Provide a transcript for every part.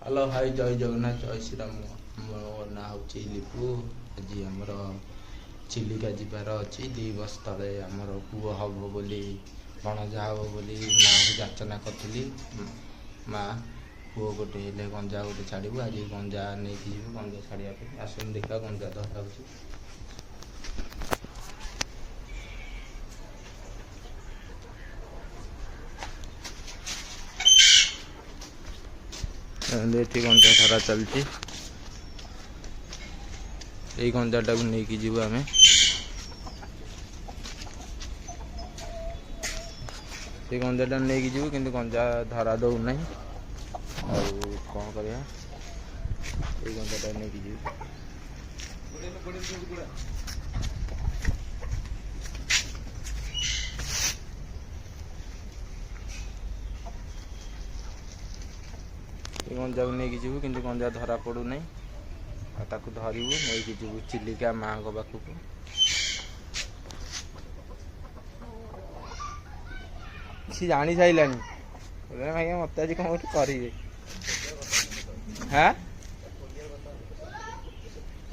Hello hi जय जगन्नाथ जय श्रीराम मो ना हूँ लिपु आज आमर चिलिका जीवार अच्छी 2 वर्ष तले आमर पुओ हम बोली भणजा हम बोली माँ को जाचना करी माँ पुओ गोटे हेले गंजा गोटे छाड़ू आज गंजा नहीं जीव गंजा छाड़ापी आसन देखा गंजा धरा ये गंजा धरा चलती यही गंजाटा को लेकिन जीव आम से गंजाटा नहीं जीव कि गंजा धरा दौना कौन कर गंजाटा नहीं जीव गंजा को लेकिन जीव कि गंजा धरा पड़ूना ताकू धरबू नहीं जीव चिलिका माँ को पाखक सी जानी सारा भाई मत आज कौन करेंगे हाँ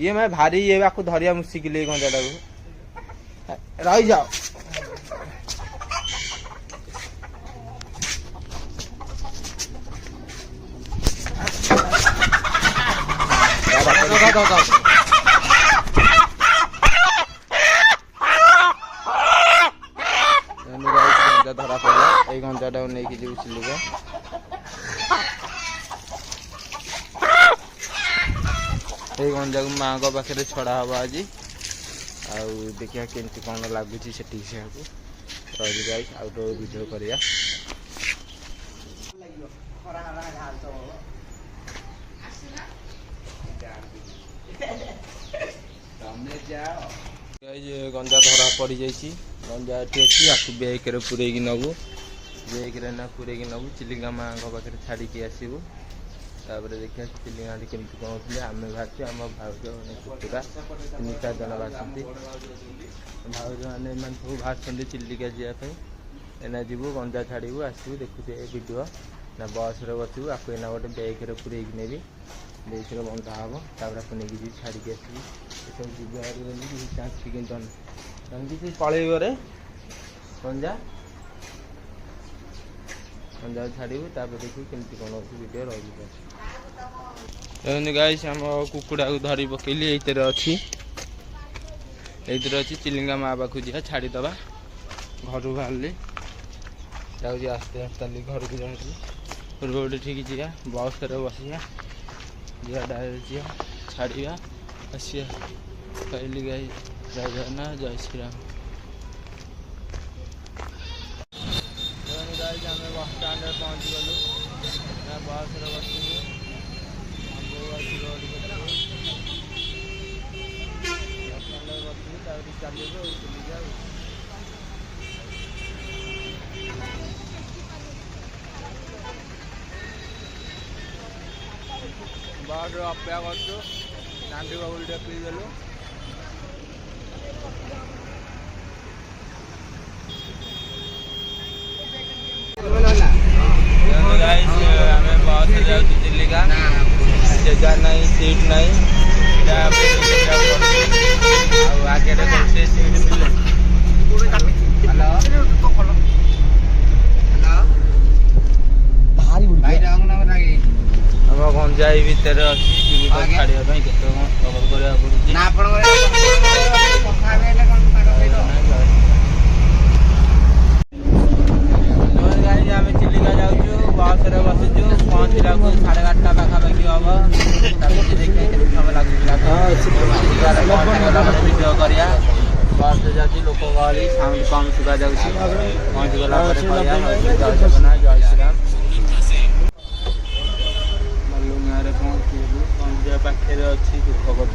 ये मैं भारी ये आपको धरिया मुसिकिल गंजाटा को रही जाओ धरा पड़ा ये गंजाटा नहीं जीव चिलिका ये गंजा को माँ को पाखे छड़ा हम आज देखिए केमती कौन लगुच से रही जाए आउट वीडियो करिया गंजा धरा पड़ जाइए गंजा अच्छी आपको बेग्रे पूरेक नबू बेग्रे ना पूरेक नबू चिलिका माँ पाखे छाड़ी आसबू तापर देखिए चिलिका केमती कौन होते आम बाहर आम भाज कुकुरा 3-4 जन बाहर भाज मैंने सब बाहर चिलिका जावाई एना जीवु गंजा छाड़ू आसबू देखुचे वीडियो ना बस बसबू आपको एना गोटे बेग्रे पूरेक नेबी बेग्रे बंधा हम तापर आपको नहीं जी छाड़ी आसबी सब जीव चांस कि पलैब रे गंजा गंजा छाड़ू तापर देखू केमती कौन वीडियो रही गाइस आम कुकुड़ा को धरी पकेली अच्छी चिलिका माँ पाखु जा छाड़ीद घर बाहर जाऊँगी आस्ते आस्ते घर को जाऊँगी रोड ठीक जा बस बसिया जा डायरेक्ट जा छाड़ा आसिया कहली गाई जय जगन्नाथ जय श्रीराम आम बस स्टाण्ड पहुँच गलु बस बसू चलो बस अपेक्षा कर नांदी बाबुल पीदेलु आम बस जाऊँ चिलिका जगह नहीं सीट नहीं आगे सीट मिले आम गंजाई भितर अच्छी छाड़ा आम चिलिका जाऊँ बस बसुचु पहुँचला 8:30 पाखापाखि हम देखिए सब लगुच वीडियो करिया बस जाऊँ लोक गहली साउंड कम शुभा जा पहुँच गला जय जगन्नाथ जय श्रीराम मल्लुगाँ पहुँचलु गंजा पाखे अच्छी दुख कर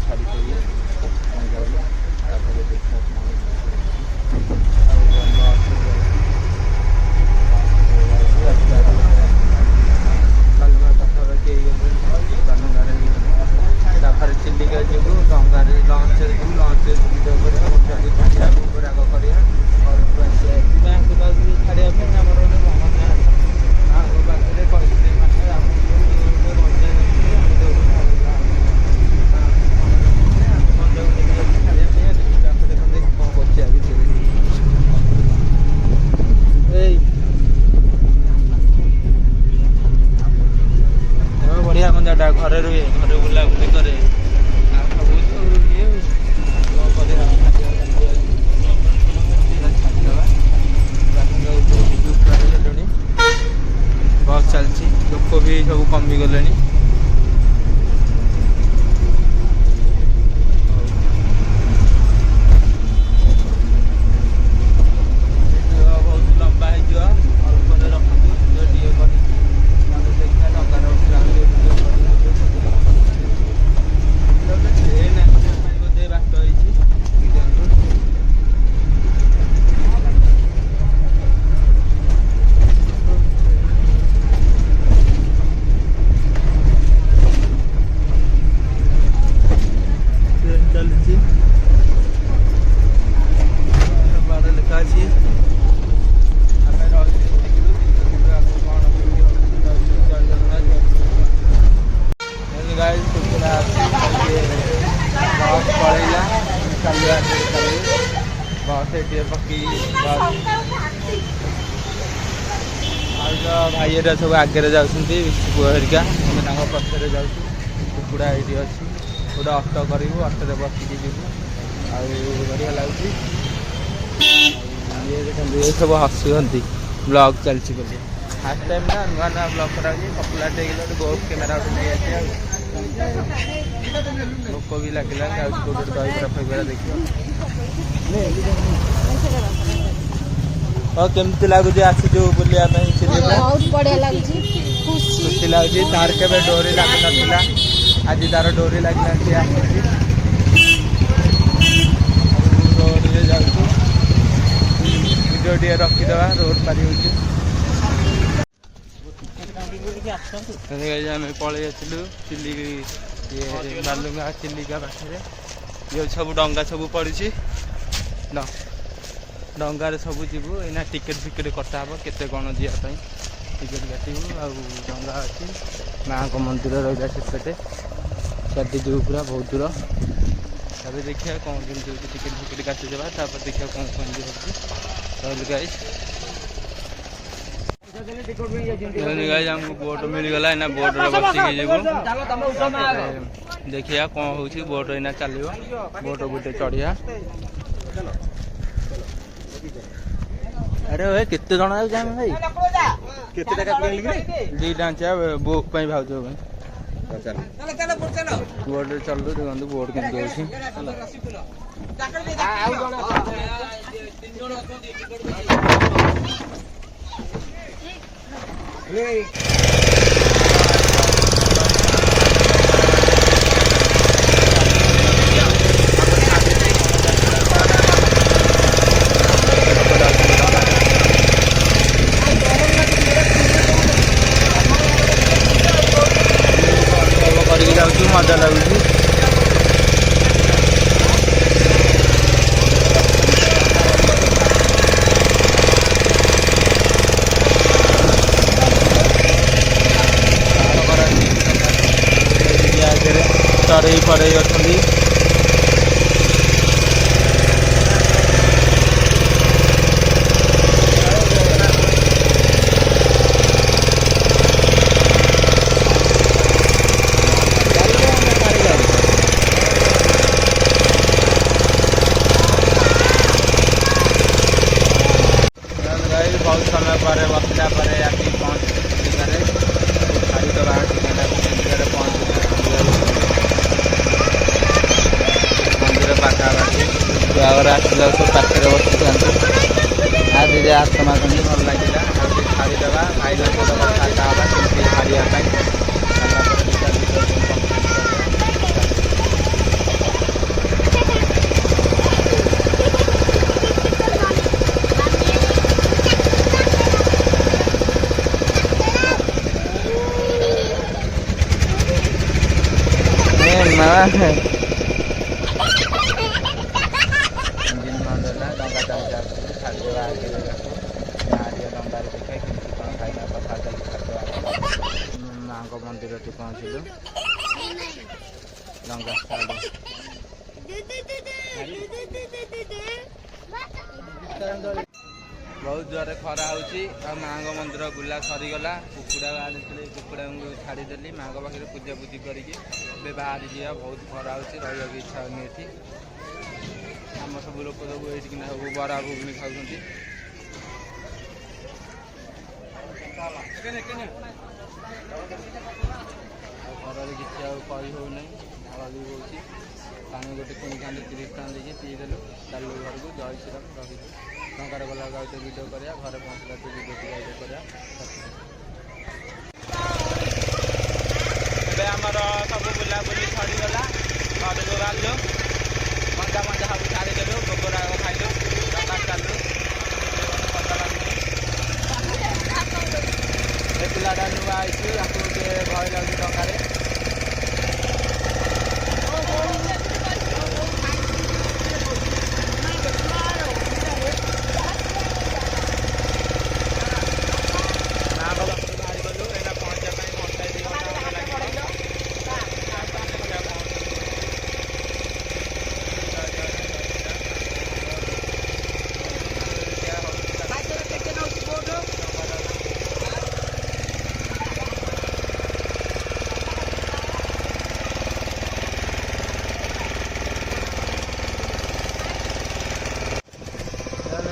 छाड़ी चिलिका जीवु डंगार लंच लंच वीडियो छाड़ापी छाड़ापी आमर गोटे ଘରେ ରୁହେ, ଘରେ ବୁଲାବୁଲି କରେ। ଆଉ ସବୁ ଇଏ କ'ଣ କରିବା, ଛାଡ଼ିଦେବା। ବାପାଙ୍କ ଉପରୁ ବିଦ୍ୟୁତ ହେଲେଣି, ବସ୍ ଚାଲିଛି, ଲୋକ ବି ସବୁ କମିଗଲେଣି। भाई सब आगे जाऊँगी पुआ हरिका आम पछरे जाऊँ कुकुड़ा ये अच्छी गोटे अटो करूँ अटो बसिकी जीवु बढ़िया लगुच ये सब हसुँच ब्लॉग चलती बोली फास्ट टाइम ना नुआ नुआ ब्लॉग करा पपुलर गोटे बहुत कैमेरा गोटे नहीं आसी लोक भी लगे गोटे दही फैबरा देखिए और केमती लगुच आसीजु बुलिया बहुत बढ़िया लगुच खुशी लगुच तार के डोरी लग ना आज तार डोरी लगे सी रोड रे जाऊँ वीडियो टे रखीदे रोड पारी हो आम पलि चिल्ली ये बालुंगा चिल्लिका पाखे ये सब डंगा सब पड़ी डंगार सब जीवु एना टिकेट फिकेट कटा हे केते कौन जावाई टिकेट काटू डंगा अच्छी माँ को मंदिर रहा सेपटे छादी जीव पूरा बहुत दूर तब देखिए कौन केमती टिकेट फिकेट काटिदेवा देखिए कौन कौन गाइस आमको बोट मिलगला ना बोट बसिकी जीवु देखिए कौन हो बोट एना चलो बोट गोटे चढ़िया अरे भाई कितने जन भाई केते टाका दीटा बुक भाज बोट चलू देखो बोट केमती मजा लगुच चढ़ई फड़ई अच्छा बहुत समय पर बसला पर आके पहुँच छाड़ी दबा पहुँच मंदिर पाखापाखि बागर आसला सब पाखे बसी था आज आत्मा कमी भल लगे छाड़ीदे भाई कथबार्ता हाँ केमती छाड़ापी इंजिन बंद है डंगा चाहते छाड़ीदे आगे डंगार देखा केमती कौन खाइना कथबार्ता माँ को मंदिर टी पहुँचलु डंगा बहुत जोरे खरा होची माँ मंदिर बुला सरीगला कुकुड़ा आनी कुकुड़ा छाड़देली माँ पाखे पूजा पूजी करके बाहर जा बहुत खरा होची रहा इच्छा होनी ये आम सब लोक सब ये सब बरा घुगुनी खाऊँ घर किसी कही हो झाड़ भी होती पानी गोटे किणी 30 टका देखिए पीदेलु चलू घर को जय श्रीराम रही टंकार गला गाँव भिडियो करा घर पहुँचला भिडियो करा आमर सब बुलाबुली छड़गला घर को बाहर मजा मजा सब छाड़देलु गोबर खाइलु टंका चालू पिलाटा नुआ आई भय लगे टंकार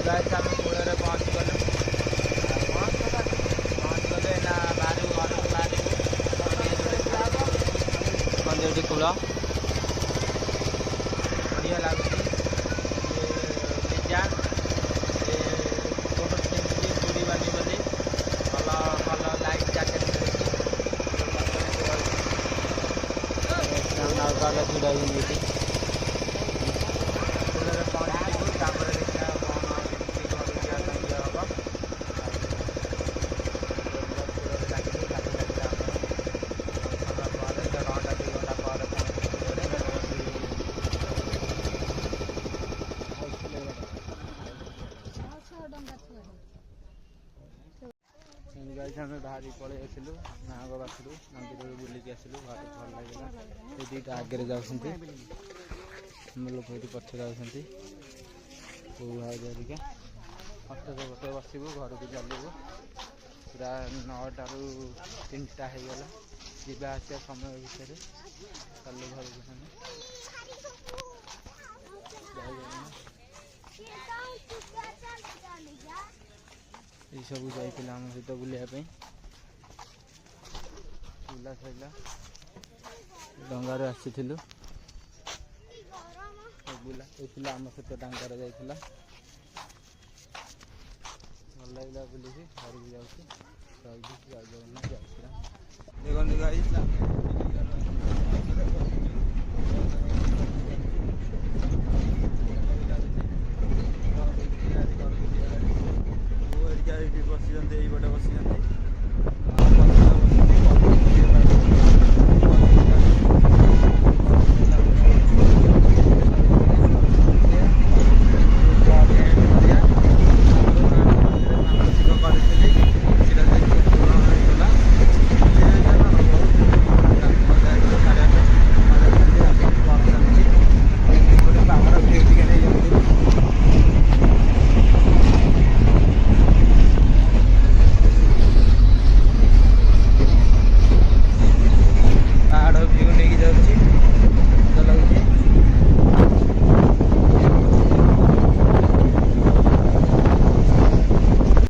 गाइस आम कूल पहुँची गलु ना बाहर घर को बाहर मंदिर कूल बढ़िया लगुच बुड़ी बानी बोली भल भल लाइट जैकेट भिड़ आम बाहरी पलि आसलु माँ पाखु मंदिर बुलिकी आसलु घर भल लगे ये दुईटा आगे जाऊँ लोक ये पछ जाऊँगी कौ भाजरिका हटरे गोटे बसबू घर को चलू पूरा 9टा ରୁ 3टा होगला जा आसा समय भितर चलू घर को ये सब जाइए आम सहित बुलायापी बुला सैला डंगार आसी बुला आम सहित डांगार जाइला भल लगे बुलिकी घर को जाऊँ देखो गाइस